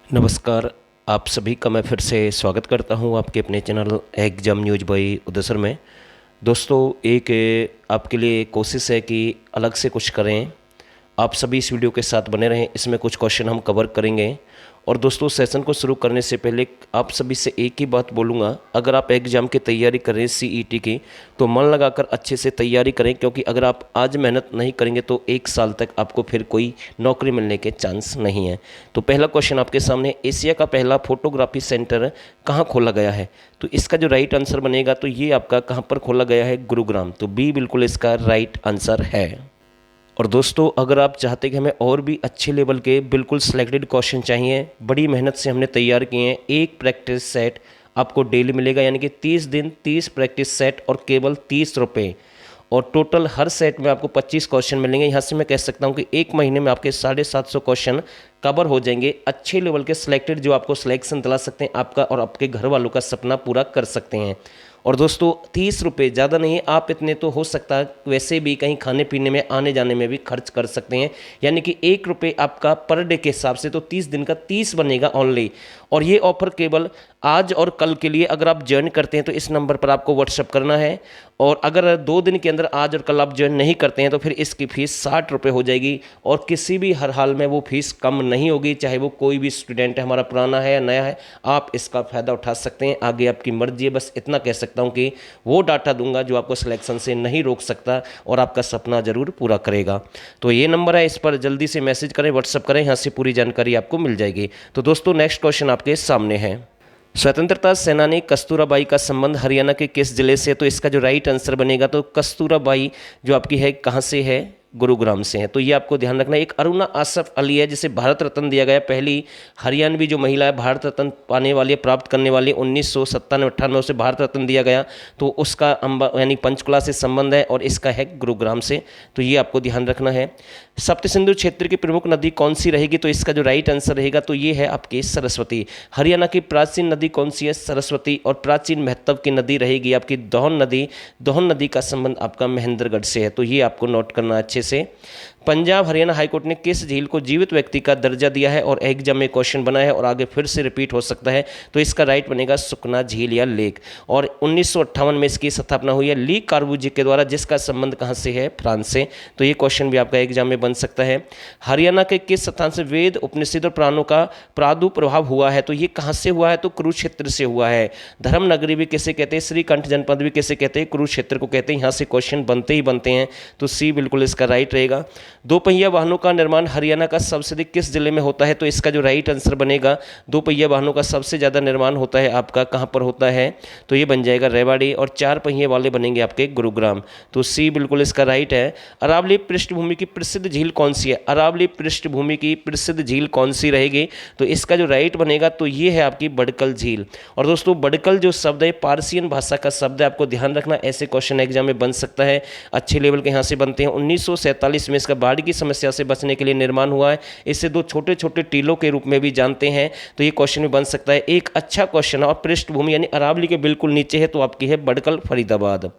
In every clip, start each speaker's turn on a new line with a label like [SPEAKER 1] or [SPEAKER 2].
[SPEAKER 1] नमस्कार। आप सभी का मैं फिर से स्वागत करता हूं आपके अपने चैनल एग्जाम न्यूज बाय उदयसर में। दोस्तों, एक आपके लिए कोशिश है कि अलग से कुछ करें। आप सभी इस वीडियो के साथ बने रहें, इसमें कुछ क्वेश्चन हम कवर करेंगे। और दोस्तों, सेशन को शुरू करने से पहले आप सभी से एक ही बात बोलूँगा, अगर आप एग्ज़ाम की तैयारी कर रहे हैं सीईटी की, तो मन लगाकर अच्छे से तैयारी करें, क्योंकि अगर आप आज मेहनत नहीं करेंगे तो एक साल तक आपको फिर कोई नौकरी मिलने के चांस नहीं है। तो पहला क्वेश्चन आपके सामने, एशिया का पहला फोटोग्राफी सेंटर कहाँ खोला गया है? तो इसका जो राइट आंसर बनेगा, तो ये आपका कहाँ पर खोला गया है? गुरुग्राम। तो बी बिल्कुल इसका राइट आंसर है। और दोस्तों, अगर आप चाहते हैं कि हमें और भी अच्छे लेवल के बिल्कुल सिलेक्टेड क्वेश्चन चाहिए, बड़ी मेहनत से हमने तैयार किए हैं। एक प्रैक्टिस सेट आपको डेली मिलेगा, यानी कि 30 दिन 30 प्रैक्टिस सेट और केवल 30 रुपये। और टोटल हर सेट में आपको 25 क्वेश्चन मिलेंगे। यहाँ से मैं कह सकता हूँ कि एक महीने में आपके 750 क्वेश्चन कवर हो जाएंगे, अच्छे लेवल के सिलेक्टेड, जो आपको सिलेक्शन दिला सकते हैं, आपका और आपके घर वालों का सपना पूरा कर सकते हैं। और दोस्तों, 30 रुपये ज़्यादा नहीं है, आप इतने तो हो सकता है वैसे भी कहीं खाने पीने में आने जाने में भी खर्च कर सकते हैं। यानी कि 1 रुपये आपका पर डे के हिसाब से, तो 30 दिन का 30 बनेगा ओनली। और ये ऑफर केवल आज और कल के लिए, अगर आप ज्वाइन करते हैं तो इस नंबर पर आपको व्हाट्सअप करना है। और अगर 2 दिन के अंदर आज और कल आप ज्वाइन नहीं करते हैं तो फिर इसकी फ़ीस 60 रुपये हो जाएगी। और किसी भी हर हाल में वो फ़ीस कम नहीं होगी, चाहे वो कोई भी स्टूडेंट है, हमारा पुराना है या नया है, आप इसका फ़ायदा उठा सकते हैं। आगे आपकी मर्जी है। बस इतना कह सकता हूँ कि वो डाटा दूंगा जो आपको सिलेक्शन से नहीं रोक सकता और आपका सपना ज़रूर पूरा करेगा। तो ये नंबर है, इस पर जल्दी से मैसेज करें, व्हाट्सअप करें, यहाँ से पूरी जानकारी आपको मिल जाएगी। तो दोस्तों, नेक्स्ट क्वेश्चन आपके सामने है। स्वतंत्रता सेनानी कस्तूराबाई का संबंध हरियाणा के किस जिले से? तो इसका जो राइट आंसर बनेगा, तो कस्तूराबाई जो आपकी है कहाँ से है? गुरुग्राम से है। तो ये आपको ध्यान रखना है। एक अरुणा आसफ अली है, जिसे भारत रत्न दिया गया, पहली हरियाणवी जो महिला है भारत रत्न पाने वाली, प्राप्त करने वाली। 1997-98 में उसे भारत रत्न दिया गया। तो उसका अंबा यानी पंचकुला से संबंध है और इसका है गुरुग्राम से। तो ये आपको ध्यान रखना है। सप्त सिंधु क्षेत्र की प्रमुख नदी कौन सी रहेगी? तो इसका जो राइट आंसर रहेगा, तो ये है आपकी सरस्वती। हरियाणा की प्राचीन नदी कौन सी है? सरस्वती। और प्राचीन महत्व की नदी रहेगी आपकी दोहन नदी। दोहन नदी का संबंध आपका महेंद्रगढ़ से है। तो ये आपको नोट करना अच्छे से। पंजाब हरियाणा हाईकोर्ट ने किस झील को जीवित व्यक्ति का दर्जा दिया है? और एग्जाम में क्वेश्चन बना है और आगे फिर से रिपीट हो सकता है। तो इसका राइट बनेगा सुखना झील या लेक। और 1958 में इसकी स्थापना हुई है ली कार्बूजी के द्वारा, जिसका संबंध कहां से है? फ्रांस से। तो ये क्वेश्चन भी आपका एग्जाम में बन सकता है। हरियाणा के किस स्थान से वेद उपनिषद और पुराणों का प्रादुर्भाव हुआ है? तो ये कहां से हुआ है? तो कुरुक्षेत्र से हुआ है। धर्म नगरी भी किसे कहते हैं? श्रीकंठ जनपद भी किसे कहते हैं? कुरुक्षेत्र को कहते हैं। यहाँ से क्वेश्चन बनते ही बनते हैं। तो सी बिल्कुल इसका राइट रहेगा। दोपहिया वाहनों का निर्माण हरियाणा का सबसे अधिक किस जिले में होता है? तो इसका जो राइट आंसर बनेगा, दोपहिया वाहनों का सबसे ज़्यादा निर्माण होता है आपका कहाँ पर होता है? तो ये बन जाएगा रेवाड़ी। और 4 पहिए वाले बनेंगे आपके गुरुग्राम। तो सी बिल्कुल इसका राइट है। अरावली पृष्ठभूमि की प्रसिद्ध झील कौन सी है? अरावली पृष्ठभूमि की प्रसिद्ध झील कौन सी रहेगी? तो इसका जो राइट बनेगा, तो ये है आपकी बड़कल झील। और दोस्तों, बड़कल जो शब्द है पारसियन भाषा का शब्द है, आपको ध्यान रखना, ऐसे क्वेश्चन एग्जाम में बन सकता है। अच्छे लेवल के यहाँ से बनते हैं। 1947 में इसका बाढ़ की समस्या से बचने के लिए निर्माण हुआ है। इसे 2 छोटे छोटे टीलों के रूप में भी जानते हैं। तो ये क्वेश्चन भी बन सकता है। एक अच्छा क्वेश्चन है। और पृष्ठभूमि यानी अरावली के बिल्कुल नीचे है, तो आपकी है बड़कल फरीदाबाद।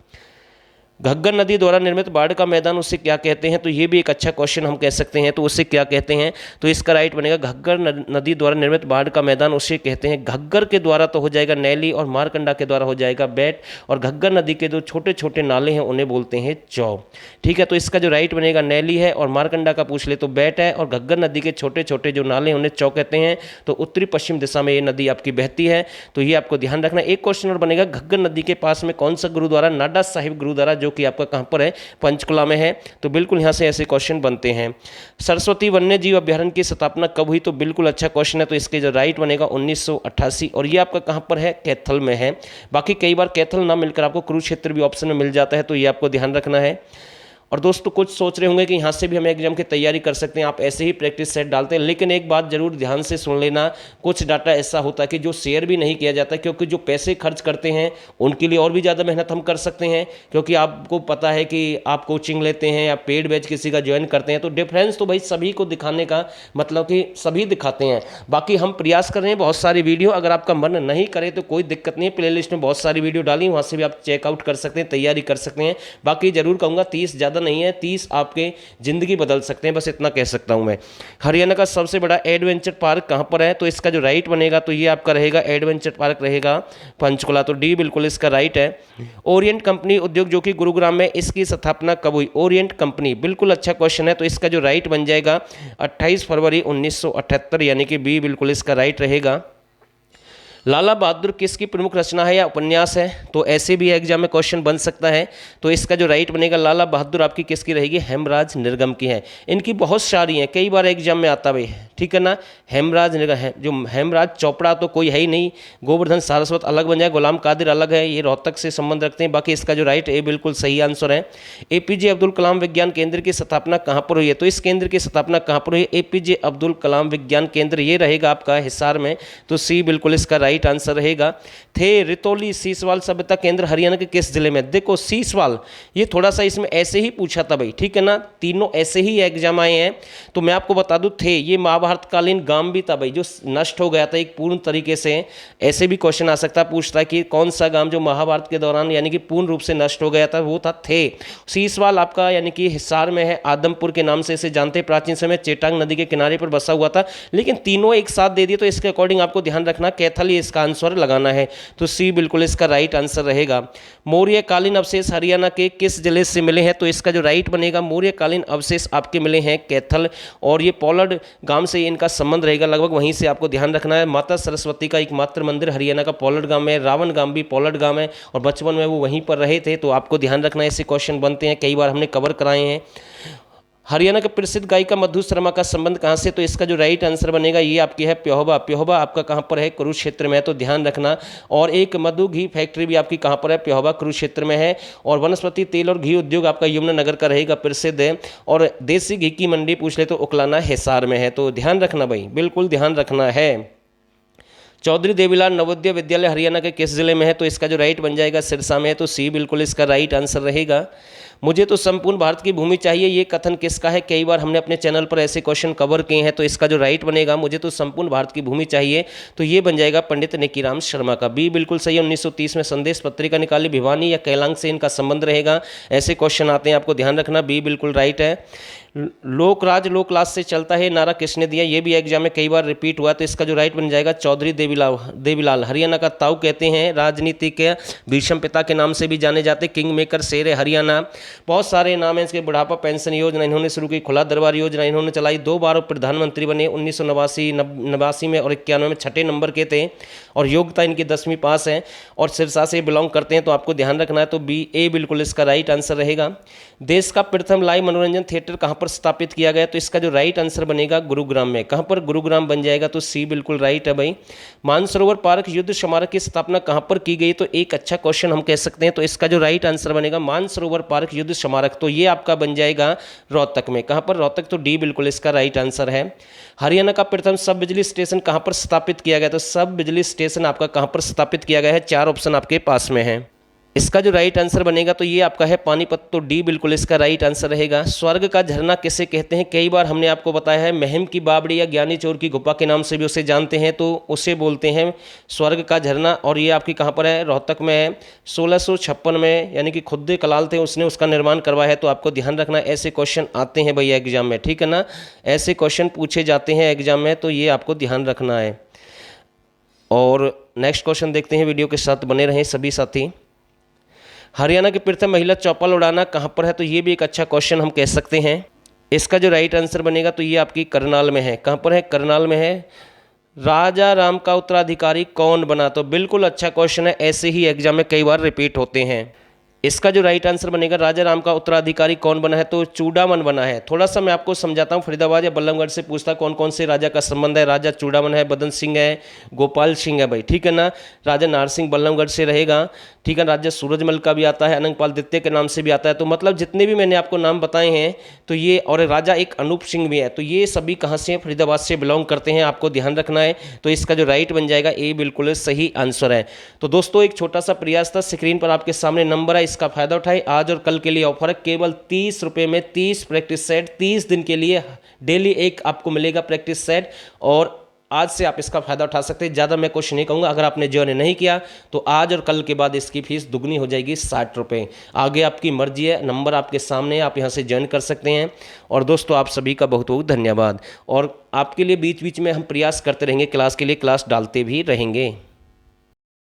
[SPEAKER 1] घग्गर नदी द्वारा निर्मित बाढ़ का मैदान उसे क्या कहते हैं? तो ये भी एक अच्छा क्वेश्चन हम कह सकते हैं। तो उसे क्या कहते हैं? तो इसका राइट बनेगा, घग्गर नदी द्वारा निर्मित बाढ़ का मैदान उसे कहते हैं। घग्गर के द्वारा तो हो जाएगा नैली, और मारकंडा के द्वारा हो जाएगा बैट। और घग्गर नदी के जो छोटे छोटे नाले हैं उन्हें बोलते हैं चौ। ठीक है, तो इसका जो राइट बनेगा नैली है, और मारकंडा का पूछ ले तो बैट है, और घग्गर नदी के छोटे छोटे जो नाले हैं उन्हें चौ कहते हैं। तो उत्तरी पश्चिम दिशा में ये नदी आपकी बहती है। तो ये आपको ध्यान रखना। एक क्वेश्चन और बनेगा, घग्गर नदी के पास में कौन सा गुरुद्वारा? नाडा साहिब गुरुद्वारा, जो कि आपका कहां पर है? पंचकुला में है। तो बिल्कुल यहां से ऐसे क्वेश्चन बनते हैं। सरस्वती वन्य जीव अभ्यारण्य की स्थापना कब हुई? तो बिल्कुल अच्छा क्वेश्चन है। तो इसके जो राइट बनेगा 1988। और ये आपका कहां पर है? कैथल में है। बाकी कई बार कैथल ना मिलकर आपको कुरुक्षेत्र भी ऑप्शन में मिल जाता है। तो ये आपको ध्यान रखना है। और दोस्तों, कुछ सोच रहे होंगे कि यहाँ से भी हम एग्जाम की तैयारी कर सकते हैं, आप ऐसे ही प्रैक्टिस सेट डालते हैं। लेकिन एक बात जरूर ध्यान से सुन लेना, कुछ डाटा ऐसा होता है कि जो शेयर भी नहीं किया जाता, क्योंकि जो पैसे खर्च करते हैं उनके लिए और भी ज़्यादा मेहनत हम कर सकते हैं। क्योंकि आपको पता है कि आप कोचिंग लेते हैं या पेड बैच किसी का ज्वाइन करते हैं, तो डिफरेंस तो भाई सभी को दिखाने का मतलब कि सभी दिखाते हैं। बाकी हम प्रयास कर रहे हैं बहुत सारी वीडियो, अगर आपका मन नहीं करे तो कोई दिक्कत नहीं है, प्ले लिस्ट में बहुत सारी वीडियो डाली, वहाँ से भी आप चेकआउट कर सकते हैं, तैयारी कर सकते हैं। बाकी जरूर कहूँगा 30 ज़्यादा ज़्यादा नहीं है, 30 आपके ज़िंदगी बदल सकते हैं, बस इतना कह सकता हूँ मैं। हरियाणा का सबसे बड़ा एडवेंचर पार्क कहाँ पर है, तो इसका जो राइट बनेगा तो ये आपका रहेगा एडवेंचर पार्क रहेगा पंचकुला, तो डी बिल्कुल इसका राइट है। ओरिएंट कंपनी उद्योग जो कि गुरुग्राम में, इसकी स्थापना कब हुई? ओरिएंट कंपनी, बिल्कुल अच्छा क्वेश्चन है, तो इसका जो राइट बन जाएगा 28 फरवरी 1978, यानी कि बी बिल्कुल इसका राइट रहेगा। लाला बहादुर किसकी प्रमुख रचना है या उपन्यास है, तो ऐसे भी एग्जाम में क्वेश्चन बन सकता है, तो इसका जो राइट बनेगा लाला बहादुर आपकी किसकी रहेगी? हेमराज निर्गम की है। इनकी बहुत सारी हैं, कई बार एग्जाम में आता भाई, ठीक है ना। हेमराज निर्गम है, जो हेमराज चोपड़ा तो कोई है ही नहीं, गोवर्धन सारस्वत अलग बन जाए, गुलाम कादिर अलग है, ये रोहतक से संबंध रखते हैं। बाकी इसका जो राइट ए बिल्कुल सही आंसर है। एपीजे अब्दुल कलाम विज्ञान केंद्र की स्थापना कहाँ पर हुई है, तो इस केंद्र की स्थापना कहाँ पर हुई? एपीजे अब्दुल कलाम विज्ञान केंद्र, ये रहेगा आपका हिसार में, तो सी बिल्कुल इसका राइट आंसर रहेगा। थे रितौली सीसवाल सभ्यता केंद्र हरियाणा के किस जिले में? देखो सीसवाल, ये थोड़ा सा इसमें ऐसे ही पूछा था भाई, ठीक है ना, तीनों ऐसे ही एग्जाम आए हैं, तो मैं आपको बता दूं, थे ये महाभारत कालीन गांव भी था भाई, जो नष्ट हो गया था एक पूर्ण तरीके से। ऐसे भी क्वेश्चन आ सकता है, पूछता है कि कौन सा गांव जो महाभारत के दौरान यानी कि पूर्ण रूप से नष्ट हो गया था, वो था थे। सीसवाल आपका यानी कि हिसार में है, आदमपुर के नाम से इसे जानते, प्राचीन समय चेटांग नदी के किनारे पर बसा हुआ था, लेकिन तीनों एक साथ दे दिए, तो इसके अकॉर्डिंग आपको ध्यान रखना कैथल, ये इसका आंसर लगाना है, तो सी बिल्कुल इसका राइट आंसर रहेगा। मौर्यकालीन अवशेष हरियाणा के किस जिले से मिले हैं, तो इसका जो राइट बनेगा मौर्यकालीन अवशेष आपके मिले हैं कैथल, और ये पोलड गांव से इनका संबंध रहेगा, लगभग वहीं से आपको ध्यान रखना है। माता सरस्वती का एकमात्र मंदिर हरियाणा का पोलड गांव में, रावण गांव भी पोलड गांव है, और बचपन में वो वहीं पर रहे थे, तो आपको ध्यान रखना है, ऐसे क्वेश्चन बनते हैं, कई बार हमने कवर कराए हैं। हरियाणा के प्रसिद्ध गायिका मधु शर्मा का संबंध कहाँ से, तो इसका जो राइट आंसर बनेगा ये आपकी है प्योहबा। प्योहबा आपका कहाँ पर है? कुरुक्षेत्र में है, तो ध्यान रखना। और एक मधु घी फैक्ट्री भी आपकी कहाँ पर है? प्योहबा कुरुक्षेत्र में है। और वनस्पति तेल और घी उद्योग आपका यमुनानगर का रहेगा, प्रसिद्ध है। और देसी घी की मंडी पूछ ले तो उकलाना हिसार में है, तो ध्यान रखना भाई, बिल्कुल ध्यान रखना है। चौधरी देवीलाल नवोदय विद्यालय हरियाणा के किस जिले में है, तो इसका जो राइट बन जाएगा सिरसा में है, तो सी बिल्कुल इसका राइट आंसर रहेगा। मुझे तो संपूर्ण भारत की भूमि चाहिए, ये कथन किसका है? कई बार हमने अपने चैनल पर ऐसे क्वेश्चन कवर किए हैं, तो इसका जो राइट बनेगा मुझे तो संपूर्ण भारत की भूमि चाहिए, तो ये बन जाएगा पंडित नेकीराम शर्मा का। बी बिल्कुल सही है। 1930 में संदेश पत्रिका निकाली, भिवानी या कैलांग से इनका संबंध रहेगा, ऐसे क्वेश्चन आते हैं, आपको ध्यान रखना। बी बिल्कुल राइट है। लोकराज लोकलाज से चलता है नारा किसने दिया, ये भी एग्जाम में कई बार रिपीट हुआ, तो इसका जो राइट बन जाएगा चौधरी देवीलाल। हरियाणा का ताऊ कहते हैं, राजनीति के भीषम पिता के नाम से भी जाने जाते, किंग मेकर शेर है हरियाणा, बहुत सारे नाम हैं इसके। बुढ़ापा पेंशन योजना इन्होंने शुरू की, खुला दरबार योजना इन्होंने चलाई, 2 बार प्रधानमंत्री बने, 1989 में और 91 में, छठे नंबर के थे, और योग्यता इनकी 10वीं पास है, और सिरसा से बिलोंग करते हैं, तो आपको ध्यान रखना है, तो बी ए बिल्कुल इसका राइट आंसर रहेगा। देश का प्रथम लाइव मनोरंजन थिएटर कहाँ पर स्थापित किया गया, तो इसका जो राइट आंसर बनेगा गुरुग्राम में। कहाँ पर? गुरुग्राम बन जाएगा, तो सी बिल्कुल राइट है भाई। मानसरोवर पार्क युद्ध स्मारक की स्थापना कहाँ पर की गई, तो एक अच्छा क्वेश्चन हम कह सकते हैं, तो इसका जो राइट आंसर बनेगा मानसरोवर पार्क युद्ध स्मारक, तो ये आपका बन जाएगा रोहतक में। कहाँ पर? रोहतक, तो डी बिल्कुल इसका राइट आंसर है। हरियाणा का प्रथम सब बिजली स्टेशन कहाँ पर स्थापित किया गया, तो सब बिजली स्टेशन आपका कहाँ पर स्थापित किया गया है? 4 ऑप्शन आपके पास में है। इसका जो राइट आंसर बनेगा तो ये आपका है पानीपत, तो डी बिल्कुल इसका राइट आंसर रहेगा। स्वर्ग का झरना किसे कहते हैं? कई बार हमने आपको बताया है, महम की बावड़ी या ज्ञानी चोर की गुफा के नाम से भी उसे जानते हैं, तो उसे बोलते हैं स्वर्ग का झरना, और ये आपकी कहाँ पर है? रोहतक में है। 1656 में यानी कि खुद कलाल थे, उसने उसका निर्माण करवाया है, तो आपको ध्यान रखना, ऐसे क्वेश्चन आते हैं भैया एग्जाम में, ठीक है ना, ऐसे क्वेश्चन पूछे जाते हैं एग्जाम में, तो ये आपको ध्यान रखना है। और नेक्स्ट क्वेश्चन देखते हैं, वीडियो के साथ बने रहें सभी साथी। हरियाणा की प्रथम महिला चौपाल उड़ाना कहाँ पर है, तो ये भी एक अच्छा क्वेश्चन हम कह सकते हैं। इसका जो राइट आंसर बनेगा तो ये आपकी करनाल में है। कहाँ पर है? करनाल में है। राजा राम का उत्तराधिकारी कौन बना, तो बिल्कुल अच्छा क्वेश्चन है, ऐसे ही एग्जाम में कई बार रिपीट होते हैं। इसका जो राइट आंसर बनेगा राजा राम का उत्तराधिकारी कौन बना है, तो चूड़ामन बना है। थोड़ा सा मैं आपको समझाता हूँ, फरीदाबाद या बल्लभगढ़ से पूछता कौन कौन से राजा का संबंध है। राजा चूड़ामन है, बदन सिंह है, गोपाल सिंह है भाई, ठीक है ना। राजा नार सिंह बल्लभगढ़ से रहेगा, ठीक है। राजा सूरजमल का भी आता है, अनंगपाल द्वितीय के नाम से भी आता है, तो मतलब जितने भी मैंने आपको नाम बताए हैं तो ये, और राजा एक अनूप सिंह भी है, तो ये सभी कहाँ से हैं? फरीदाबाद से बिलोंग करते हैं, आपको ध्यान रखना है। तो इसका जो राइट बन जाएगा ए बिल्कुल सही आंसर है। तो दोस्तों एक छोटा सा प्रयास था, स्क्रीन पर आपके सामने नंबर है, इसका फायदा उठाए। आज और कल के लिए ऑफर है, केवल 30 रुपये में 30 प्रैक्टिस सेट, 30 दिन के लिए डेली एक आपको मिलेगा प्रैक्टिस सेट, और आज से आप इसका फ़ायदा उठा सकते हैं। ज़्यादा मैं कुछ नहीं कहूँगा। अगर आपने ज्वाइन नहीं किया तो आज और कल के बाद इसकी फ़ीस दुगनी हो जाएगी 60 रुपये। आगे आपकी मर्जी है, नंबर आपके सामने है, आप यहाँ से ज्वाइन कर सकते हैं। और दोस्तों आप सभी का बहुत बहुत धन्यवाद। और आपके लिए बीच बीच में हम प्रयास करते रहेंगे, क्लास के लिए क्लास डालते भी रहेंगे।